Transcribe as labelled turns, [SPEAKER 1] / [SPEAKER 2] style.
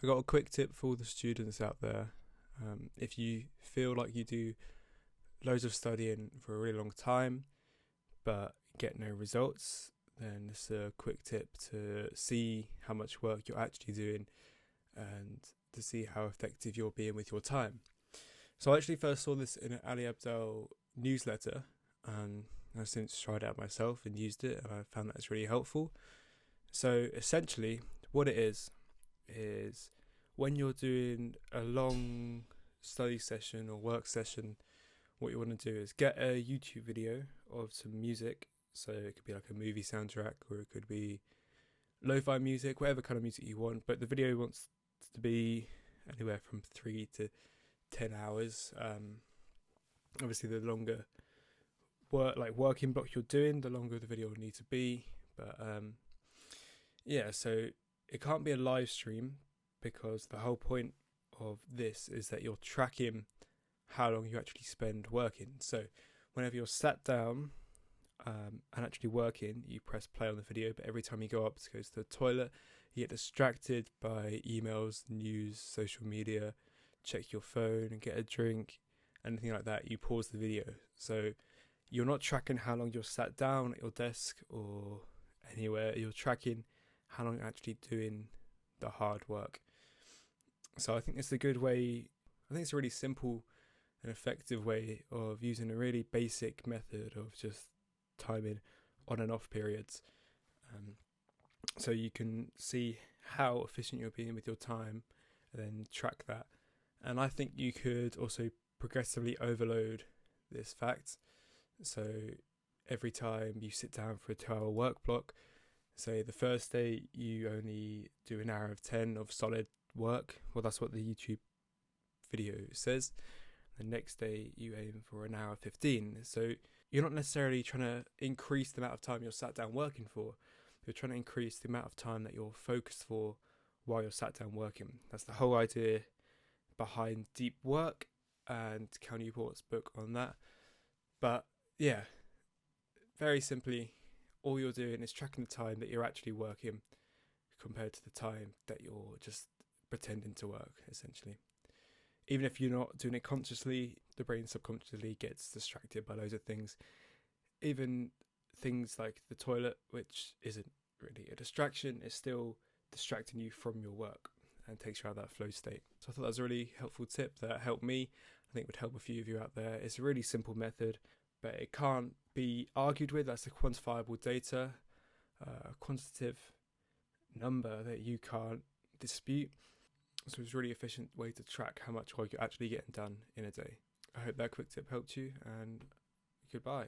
[SPEAKER 1] I got a quick tip for all the students out there. If you feel like you do loads of studying for a really long time but get no results, then it's a quick tip to see how much work you're actually doing and to see how effective you're being with your time. So I actually first saw this in an Ali Abdaal newsletter, and I've since tried it out myself and used it, and I found that it's really helpful. So essentially, what it is when you're doing a long study session or work session, what you want to do is get a YouTube video of some music. So it could be like a movie soundtrack, or it could be lo-fi music, whatever kind of music you want. But the video wants to be anywhere from 3 to 10 hours. Obviously, the longer working block you're doing, the longer the video will need to be. But so it can't be a live stream, because the whole point of this is that you're tracking how long you actually spend working. So whenever you're sat down and actually working, you press play on the video, but every time you go up to go to the toilet, you get distracted by emails, news, social media, check your phone and get a drink, anything like that, you pause the video. So you're not tracking how long you're sat down at your desk or anywhere, you're tracking how long you're actually doing the hard work. So I think it's a good way, I think it's a really simple and effective way of using a really basic method of just timing on and off periods. So you can see how efficient you're being with your time and then track that. And I think you could also progressively overload this fact. So every time you sit down for a 2-hour work block, say the first day you only do an hour of 10 of solid work. Well, that's what the YouTube video says. The next day you aim for an hour 15. So you're not necessarily trying to increase the amount of time you're sat down working for. You're trying to increase the amount of time that you're focused for while you're sat down working. That's the whole idea behind deep work, and Cal Newport's book on that. But yeah, very simply, all you're doing is tracking the time that you're actually working compared to the time that you're just pretending to work, essentially. Even if you're not doing it consciously, the brain subconsciously gets distracted by loads of things. Even things like the toilet, which isn't really a distraction, is still distracting you from your work and takes you out of that flow state. So I thought that was a really helpful tip that helped me. I think would help a few of you out there. It's a really simple method, but it can't be argued with. That's a quantifiable data, a quantitative number that you can't dispute. So it's a really efficient way to track how much work you're actually getting done in a day. I hope that quick tip helped you, and goodbye.